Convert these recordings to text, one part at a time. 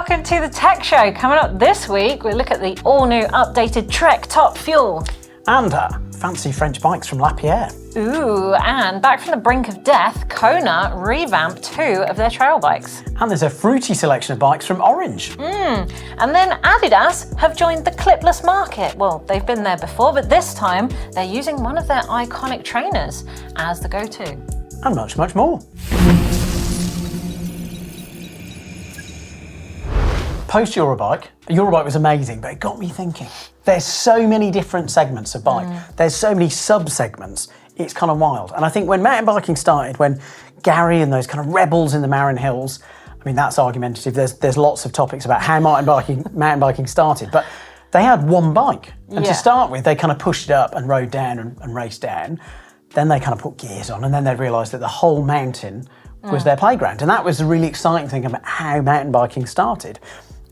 welcome to the Tech Show. Coming up this week, we look at the all-new updated Trek Top Fuel. And fancy French bikes from Lapierre. Ooh, and back from the brink of death, Kona revamped 2 of their trail bikes. And there's a fruity selection of bikes from Orange. And then Adidas have joined the clipless market. Well, they've been there before, but this time they're using one of their iconic trainers as the go-to. And much, much more. Post Eurobike. Eurobike was amazing, but it got me thinking. There's so many different segments of bike. There's so many sub-segments. It's kind of wild. And I think when mountain biking started, when Gary and those kind of rebels in the Marin Hills, I mean, that's argumentative. There's lots of topics about how mountain biking started, but they had one bike. And to start with, they kind of pushed it up and rode down and raced down. Then they kind of put gears on, and then they realised that the whole mountain was their playground. And that was the really exciting thing about how mountain biking started.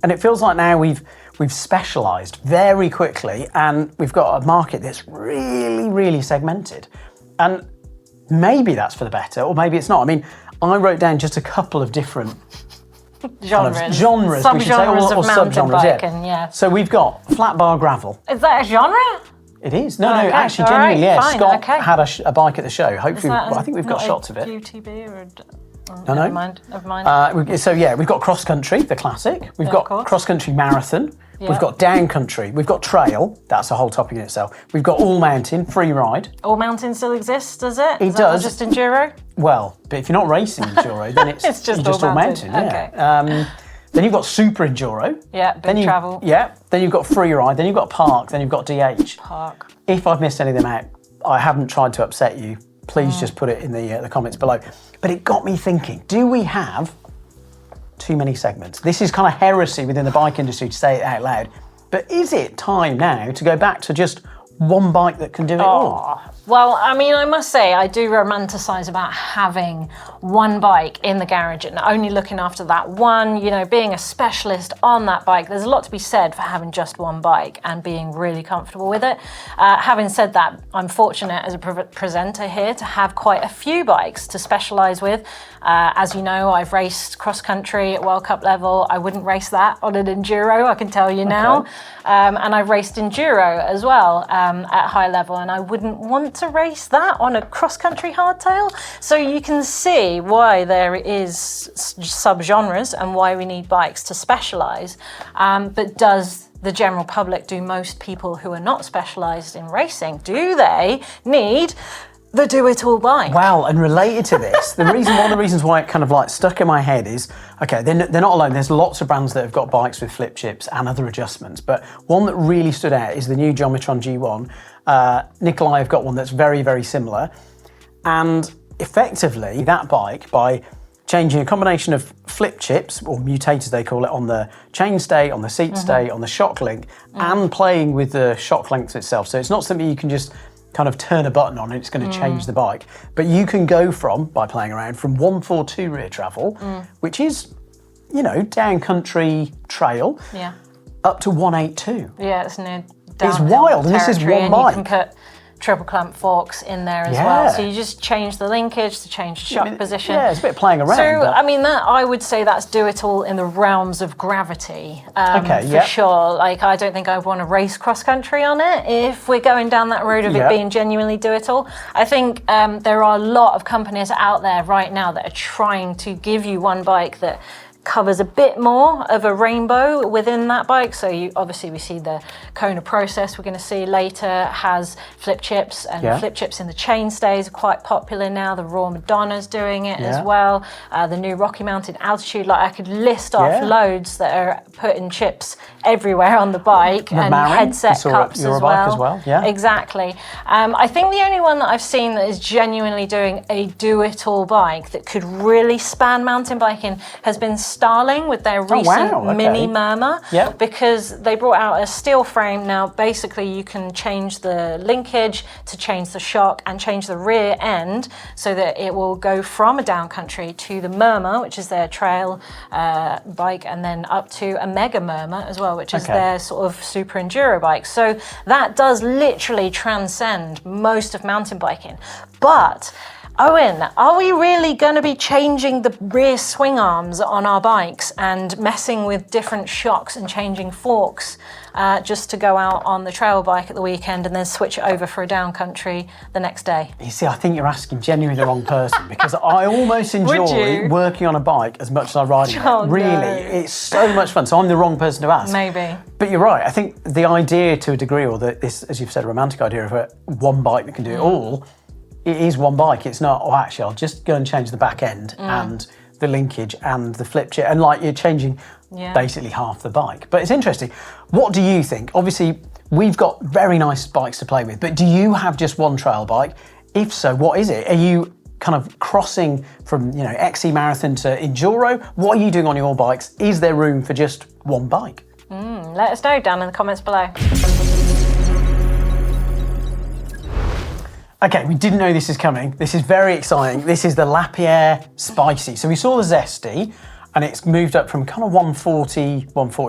And it feels like now we've specialised very quickly, and we've got a market that's really, really segmented. And maybe that's for the better, or maybe it's not. I mean, I wrote down just a couple of different Genres, sub-genres of mountain biking, yeah. So we've got flat bar gravel. Is that a genre? It is. No, okay. actually, All genuinely, right, yeah. fine, Scott okay. had a bike at the show. Hopefully, I think we've got not shots of it. UTB or... No. Never mind. So yeah, we've got cross country, the classic. We've got cross country marathon. Yeah. We've got down country. We've got trail. That's a whole topic in itself. We've got all mountain, free ride. All mountain still exists, does it? It does. Just enduro? Well, but if you're not racing enduro, then it's just all mountain. Okay. Yeah. Then you've got super enduro. Yeah, big travel. Yeah. Then you've got free ride. Then you've got park. Then you've got DH. Park. If I've missed any of them out, I haven't tried to upset you. Please just put it in the comments below. But it got me thinking, do we have too many segments? This is kind of heresy within the bike industry to say it out loud. But is it time now to go back to just one bike that can do it all? Well, I mean, I must say, I do romanticise about having one bike in the garage and only looking after that one, you know, being a specialist on that bike. There's a lot to be said for having just one bike and being really comfortable with it. Having said that, I'm fortunate as a presenter here to have quite a few bikes to specialise with. As you know, I've raced cross-country at World Cup level. I wouldn't race that on an enduro, I can tell you now. And I've raced enduro as well at high level, and I wouldn't want to race that on a cross-country hardtail. So you can see why there is sub-genres and why we need bikes to specialise. But does the general public, do most people who are not specialised in racing, do they need the do-it-all bike? Well, and related to this, one of the reasons why it kind of like stuck in my head is, okay, they're not alone. There's lots of brands that have got bikes with flip chips and other adjustments, but one that really stood out is the new Jomitron G1. Nikolai have got one that's very, very similar. And effectively, that bike, by changing a combination of flip chips, or mutators they call it, on the chainstay, on the seat stay, on the shock link, and playing with the shock length itself. So it's not something you can just kind of turn a button on and it's going to change the bike. But you can go by playing around, from 142 rear travel, which is, you know, down country trail, up to 182. Yeah, it's near It's wild, and this is one bike. You can put triple clamp forks in there as well. So you just change the linkage to change the shock position. Yeah, it's a bit of playing around. So, I mean, I would say that's do it all in the realms of gravity, for sure. Like, I don't think I'd want to race cross country on it if we're going down that road of it being genuinely do it all. I think there are a lot of companies out there right now that are trying to give you one bike that covers a bit more of a rainbow within that bike. So obviously we see the Kona Process we're going to see later has flip chips, and flip chips in the chainstays are quite popular now. The Raw Madonna's doing it as well. The new Rocky Mountain Altitude, like I could list off loads that are putting chips everywhere on the bike, and headset cups as well. Exactly. I think the only one that I've seen that is genuinely doing a do-it-all bike that could really span mountain biking has been Starling with their recent Mini Murmur, because they brought out a steel frame. Now basically you can change the linkage to change the shock and change the rear end so that it will go from a downcountry to the Murmur, which is their trail bike, and then up to a Mega Murmur as well, which is their sort of super enduro bike. So that does literally transcend most of mountain biking. But Owen, are we really going to be changing the rear swing arms on our bikes and messing with different shocks and changing forks just to go out on the trail bike at the weekend and then switch it over for a down country the next day? You see, I think you're asking genuinely the wrong person because I almost enjoy working on a bike as much as I ride it. Really, it's so much fun. So I'm the wrong person to ask. Maybe. But you're right. I think the idea to a degree, or this, as you've said, romantic idea of one bike that can do it all, it is one bike. It's not, actually, I'll just go and change the back end and the linkage and the flip chip. And like you're changing basically half the bike. But it's interesting. What do you think? Obviously, we've got very nice bikes to play with, but do you have just one trail bike? If so, what is it? Are you kind of crossing from, XC marathon to enduro? What are you doing on your bikes? Is there room for just one bike? Let us know down in the comments below. Okay, we didn't know this is coming. This is very exciting. This is the Lapierre Spicy. So we saw the Zesty, and it's moved up from kind of 140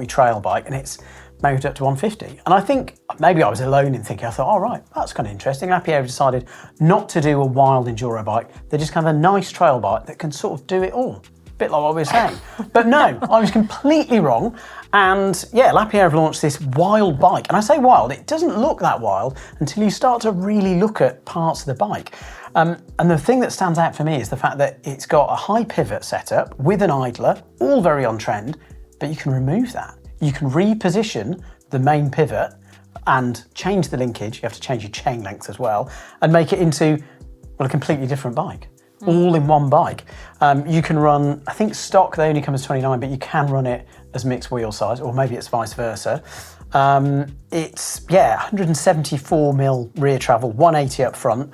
trail bike, and it's moved up to 150. And I think maybe I was alone in thinking, I thought, all right, that's kind of interesting. Lapierre have decided not to do a wild enduro bike. They're just kind of a nice trail bike that can sort of do it all. Bit like what we were saying. But no, I was completely wrong. And yeah, Lapierre have launched this wild bike. And I say wild, it doesn't look that wild until you start to really look at parts of the bike. And the thing that stands out for me is the fact that it's got a high pivot setup with an idler, all very on trend, but you can remove that. You can reposition the main pivot and change the linkage. You have to change your chain length as well and make it into, a completely different bike. All in one bike. You can run, I think stock, they only come as 29, but you can run it as mixed wheel size, or maybe it's vice versa. It's 174mm rear travel, 180 up front,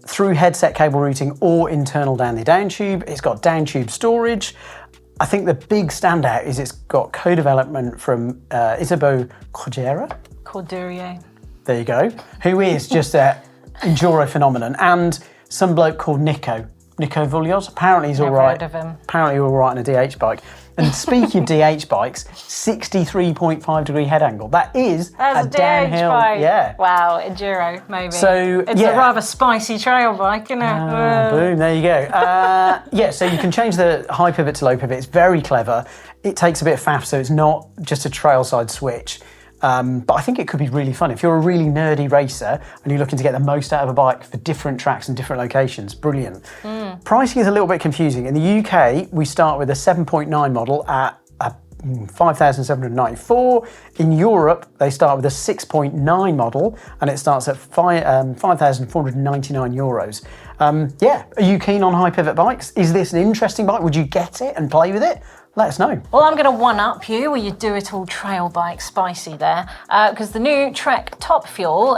through headset cable routing or internal down the down tube. It's got down tube storage. I think the big standout is it's got co-development from Isabeau Courdurier. There you go. Who is just an enduro phenomenon. And some bloke called Nico Vullios. Apparently he's all right. Heard of him. Apparently all right on a DH bike. And speaking of DH bikes, 63.5 degree head angle. That's a downhill bike. Yeah. Wow, enduro maybe. So it's a rather spicy trail bike, isn't it? Boom, there you go. So you can change the high pivot to low pivot. It's very clever. It takes a bit of faff, so it's not just a trail side switch. But I think it could be really fun. If you're a really nerdy racer and you're looking to get the most out of a bike for different tracks and different locations, brilliant. Pricing is a little bit confusing. In the UK, we start with a 7.9 model at 5,794. In Europe, they start with a 6.9 model and it starts at 5,499 euros. Are you keen on high pivot bikes? Is this an interesting bike? Would you get it and play with it? Let us know. Well, I'm going to one-up you with your do-it-all trail bike spicy there, because the new Trek Top Fuel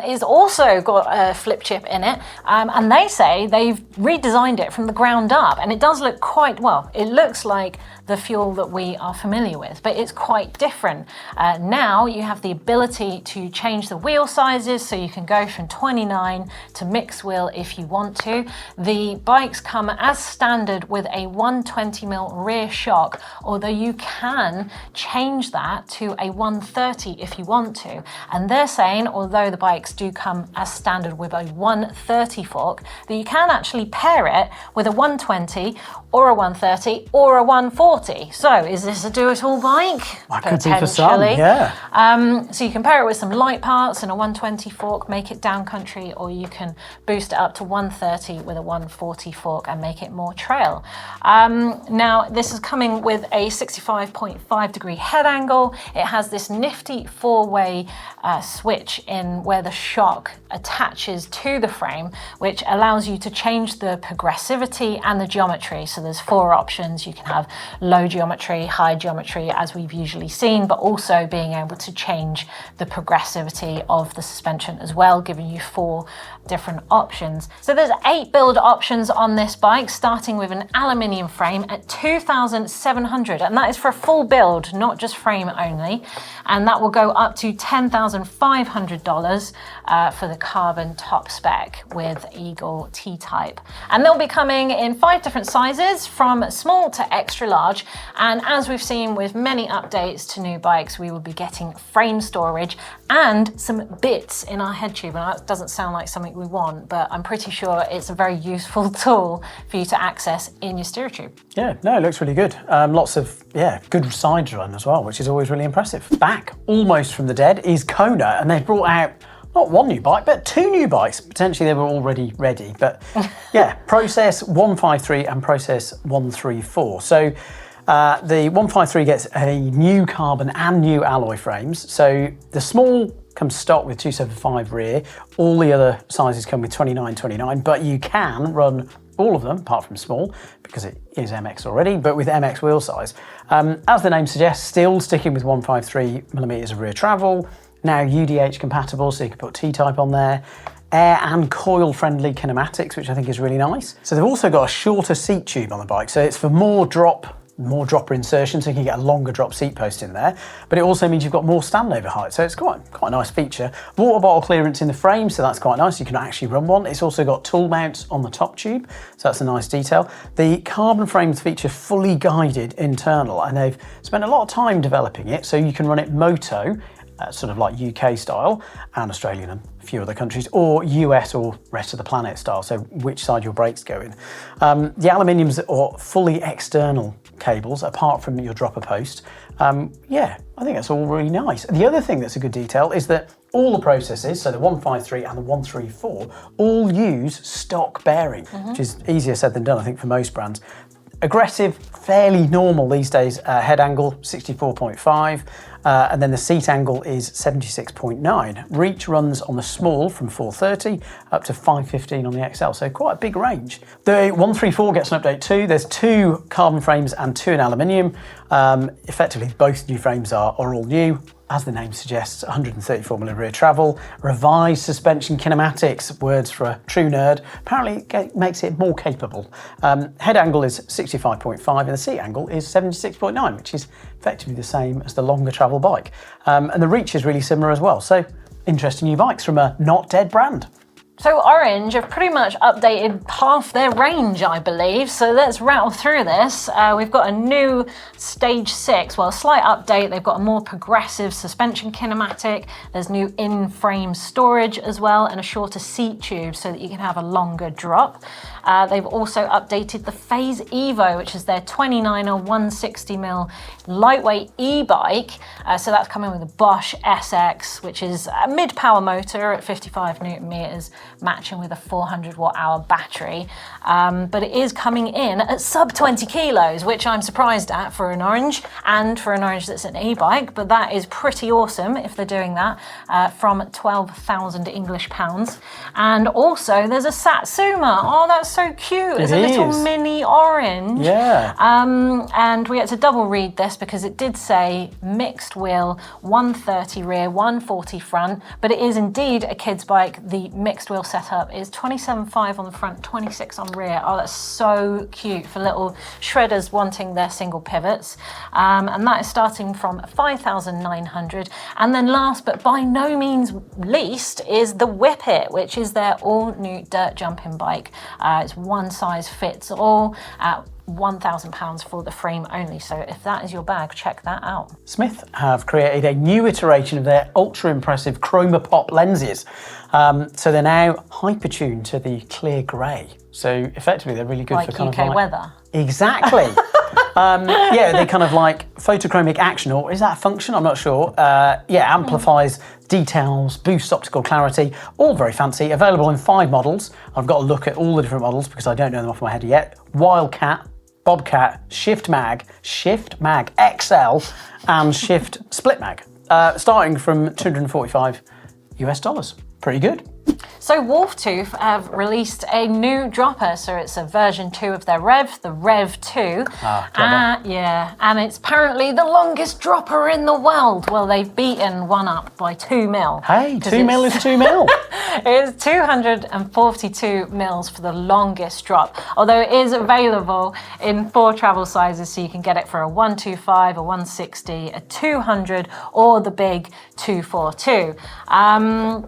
is also got a flip chip in it, and they say they've redesigned it from the ground up, and it does look quite, well, it looks like the fuel that we are familiar with, but it's quite different. Now you have the ability to change the wheel sizes, so you can go from 29 to mixed wheel if you want to. The bikes come as standard with a 120mm rear shock, although you can change that to a 130 if you want to. And they're saying, although the bikes do come as standard with a 130 fork, that you can actually pair it with a 120 or a 130 or a 140. So is this a do-it-all bike? That could be for some, yeah. So you can pair it with some light parts and a 120 fork, make it down country, or you can boost it up to 130 with a 140 fork and make it more trail. Now, this is coming with a 65.5 degree head angle. It has this nifty four-way switch in where the shock attaches to the frame, which allows you to change the progressivity and the geometry. So there's 4 options. You can have low geometry, high geometry, as we've usually seen, but also being able to change the progressivity of the suspension as well, giving you 4 different options. So there's 8 build options on this bike, starting with an aluminium frame at $2,700, and that is for a full build, not just frame only. And that will go up to $10,500 for the carbon top spec with Eagle T-Type. And they'll be coming in 5 different sizes, from small to extra large. large. And as we've seen with many updates to new bikes, we will be getting frame storage and some bits in our head tube. And that doesn't sound like something we want, but I'm pretty sure it's a very useful tool for you to access in your steer tube. Yeah, no, it looks really good. Lots of, good side run as well, which is always really impressive. Back almost from the dead is Kona, and they've brought out not one new bike, but two new bikes. Potentially they were already ready, but yeah, Process 153 and Process 134. So the 153 gets a new carbon and new alloy frames. So the small comes stock with 275 rear. All the other sizes come with 29, but you can run all of them, apart from small, because it is MX already, but with MX wheel size. As the name suggests, still sticking with 153mm of rear travel. Now UDH compatible, so you can put T-type on there. Air and coil friendly kinematics, which I think is really nice. So they've also got a shorter seat tube on the bike, so it's for more dropper insertion, so you can get a longer drop seat post in there. But it also means you've got more standover height, so it's quite a nice feature. Water bottle clearance in the frame, so that's quite nice. You can actually run one. It's also got tool mounts on the top tube, so that's a nice detail. The carbon frames feature fully guided internal, and they've spent a lot of time developing it, so you can run it moto, sort of like UK style, and Australian and a few other countries, or US or rest of the planet style, so which side your brakes go in. The aluminiums are fully external cables, apart from your dropper post. Yeah, I think that's all really nice. The other thing that's a good detail is that all the processes, so the 153 and the 134, all use stock bearing, which is easier said than done, I think, for most brands. Aggressive, fairly normal these days, head angle 64.5, and then the seat angle is 76.9. Reach runs on the small from 430 up to 515 on the XL, so quite a big range. The 134 gets an update too. There's two carbon frames and two in aluminium. Effectively, both new frames are all new. As the name suggests, 134mm rear travel, revised suspension kinematics, words for a true nerd, apparently it makes it more capable. Head angle is 65.5 and the seat angle is 76.9, which is effectively the same as the longer travel bike. And the reach is really similar as well. So interesting new bikes from a not dead brand. So Orange have pretty much updated half their range, I believe. So let's rattle through this. We've got a new Stage 6, well, a slight update. They've got a more progressive suspension kinematic. There's new in-frame storage as well, and a shorter seat tube so that you can have a longer drop. They've also updated the Phase Evo, which is their 29er 160mm lightweight e-bike. So that's coming with a Bosch SX, which is a mid-power motor at 55 Newton meters, matching with a 400 watt hour battery. But it is coming in at sub 20 kilos, which I'm surprised at for an Orange, and for an Orange that's an e-bike, but that is pretty awesome if they're doing that, from 12,000 English pounds. And also there's a Satsuma. Oh, that's so cute. It's a little mini Orange. Yeah. And we had to double read this because it did say mixed wheel, 130 rear, 140 front, but it is indeed a kid's bike. The mixed wheel setup is 27.5 on the front, 26 on rear. Oh, that's so cute for little shredders wanting their single pivots. And that is starting from 5,900. And then last but by no means least is the Whippet, which is their all new dirt jumping bike. It's one size fits all at £1,000 for the frame only. So if that is your bag, check that out. Smith have created a new iteration of their ultra impressive Chroma Pop lenses. So they're now hyper-tuned to the clear grey. So effectively they're really good like for kind UK of like weather. Exactly. Yeah, they kind of like photochromic action, or is that a function? I'm not sure. Yeah, amplifies details, boosts optical clarity, all very fancy. Available in 5 models. I've got to look at all the different models because I don't know them off my head yet. Wildcat, Bobcat, Shift Mag XL, and Shift Split Mag. Starting from $245 US. Pretty good. So Wolftooth have released a new dropper, so it's a version 2 of their Rev, the Rev 2. Yeah, and it's apparently the longest dropper in the world. Well, they've beaten one up by 2 mil. Hey, 2 mil is 2 mil. It is 242 mils for the longest drop, although it is available in 4 travel sizes, so you can get it for a 125, a 160, a 200, or the big 242.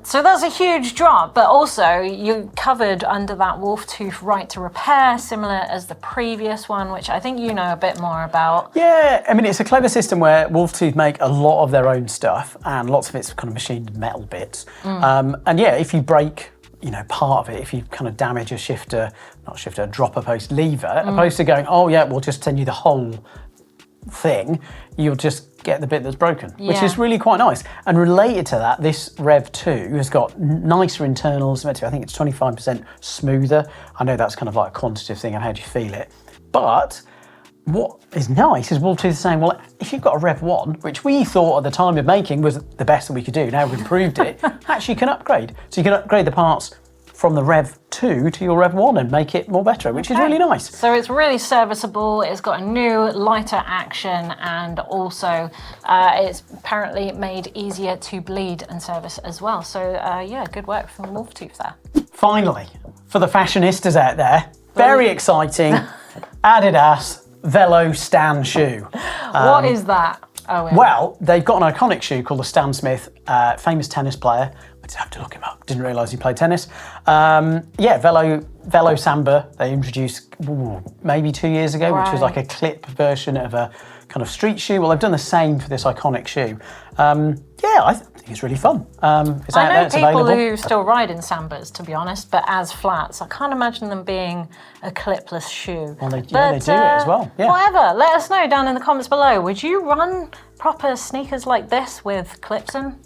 So that's a huge drop, but But also, you covered under that wolf tooth right to repair, similar as the previous one, which I think you know a bit more about. Yeah, I mean, it's a clever system where Wolf Tooth make a lot of their own stuff, and lots of it's kind of machined metal bits. And yeah, if you break, part of it, if you kind of damage a dropper post lever, opposed to going, oh yeah, we'll just send you the whole thing, you'll just get the bit that's broken, which is really quite nice. And related to that, this Rev 2 has got nicer internals. I think it's 25% smoother. I know that's kind of like a quantitative thing, and how do you feel it? But what is nice is Wolf Tooth saying, well, if you've got a Rev 1, which we thought at the time of making was the best that we could do, now we've improved it, actually you can upgrade. So you can upgrade the parts from the Rev 2 to your Rev 1 and make it more better, which is really nice. So it's really serviceable, it's got a new, lighter action, and also it's apparently made easier to bleed and service as well. So yeah, good work from Wolf Tooth there. Finally, for the fashionistas out there, very exciting, Adidas Velo Stan shoe. What is that, Owen? Well, they've got an iconic shoe called the Stan Smith, famous tennis player. I just have to look him up. Didn't realise he played tennis. Yeah, Velo Samba, they introduced maybe 2 years ago, which was like a clip version of a kind of street shoe. Well, they've done the same for this iconic shoe. Yeah, I think it's really fun. It's out there, it's I know people available. who still ride in Sambas, to be honest, but as flats. I can't imagine them being a clipless shoe. Well, they do it as well. Yeah. Whatever, let us know down in the comments below. Would you run proper sneakers like this with clips in?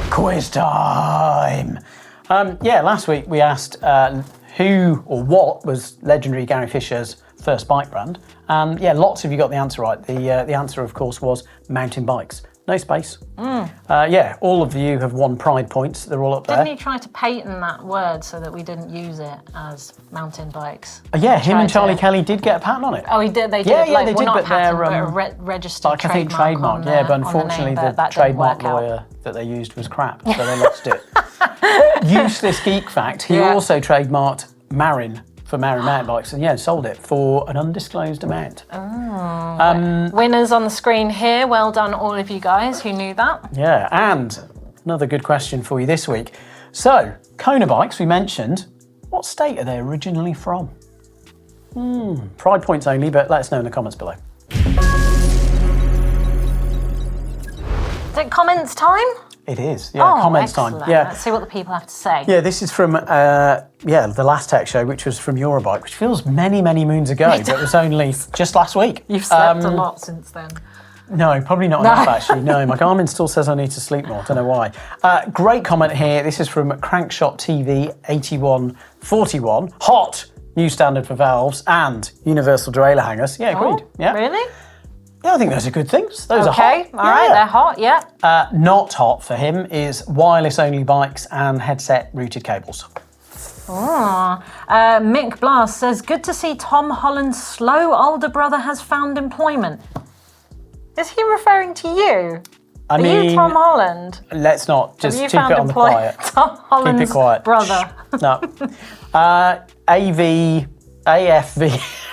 Quiz time! Yeah, last week we asked who or what was legendary Gary Fisher's first bike brand. And yeah, lots of you got the answer right. The answer, of course, was mountain bikes. No space. Yeah, all of you have won pride points. They're all up there. Didn't he try to patent that word so that we didn't use it as mountain bikes? Yeah, him and Charlie Kelly did get a patent on it. Oh, he did. They did. Yeah, they did, not but patent, they're but a registered like, I think trademark. Yeah, but unfortunately, the trademark lawyer that they used was crap, so they lost it. Useless geek fact: he also trademarked Marin for Marin mountain bikes, and yeah, sold it for an undisclosed amount. Winners on the screen here. Well done, all of you guys who knew that. Yeah, and another good question for you this week. So, Kona bikes, we mentioned. What state are they originally from? Pride points only, but let us know in the comments below. Is it comments time? It is, yeah, comments excellent. time. Yeah. Let's see what the people have to say. Yeah, this is from the last tech show, which was from Eurobike, which feels many, many moons ago, but it was only just last week. You've slept a lot since then. No, probably not enough actually. No, my Garmin still says I need to sleep more. Don't know why. Great comment here. This is from Crankshot TV 8141. Hot new standard for valves and universal derailleur hangers. Yeah, agreed. Yeah. Really? Yeah, I think those are good things. Those are hot. Okay, all right, they're hot, yeah. Not hot for him is wireless-only bikes and headset-routed cables. Mick Blast says, good to see Tom Holland's slow older brother has found employment. Is he referring to you? I mean, Are you Tom Holland? Let's not, just keep it on the quiet. Tom Holland's keep it quiet. brother. No. AFV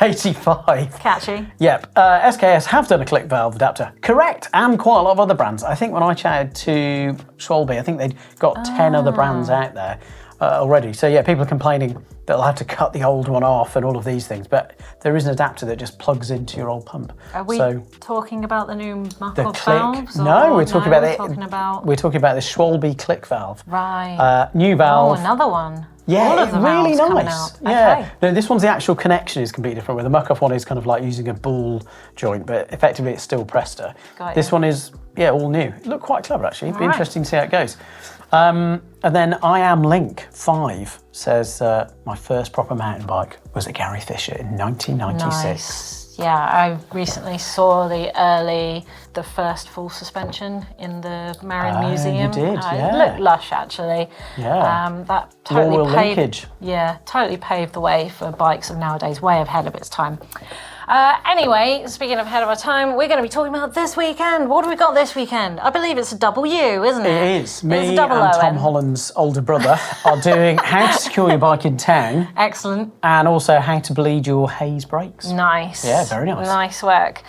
85. Catchy. Yep. SKS have done a click valve adapter. Correct. And quite a lot of other brands. I think when I chatted to Schwalbe, I think they'd got 10 other brands out there already. So yeah, people are complaining that they'll have to cut the old one off and all of these things. But there is an adapter that just plugs into your old pump. Are we talking about the new muffled click valves? No, we're talking about we're talking about the Schwalbe click valve. Right. New valve. Oh, another one. Yeah, all of the really valves nice. Coming out. Yeah. Okay. No, this one's the actual connection is completely different. Where the muck-off one is kind of like using a ball joint, but effectively it's still Presta. This one is all new. It looked quite clever actually. It'd be interesting to see how it goes. And then I Am Link 5 says my first proper mountain bike was a Gary Fisher in 1996. Nice. Yeah, I recently saw the first full suspension in the Marin Museum. You did, It looked lush, actually. Yeah. That totally linkage. totally paved the way for bikes of nowadays, way ahead of its time. Anyway, speaking of ahead of our time, we're going to be talking about this weekend. What do we got this weekend? I believe it's a double U, isn't it? It is. Me and Owen. Tom Holland's older brother are doing how to secure your bike in town. Excellent. And also how to bleed your haze brakes. Nice. Yeah, very nice. Nice work.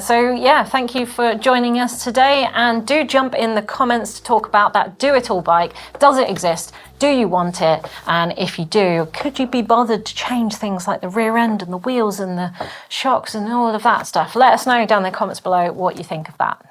So yeah, thank you for joining us today, and do jump in the comments to talk about that do-it-all bike. Does it exist? Do you want it? And if you do, could you be bothered to change things like the rear end and the wheels and the shocks and all of that stuff? Let us know down in the comments below what you think of that.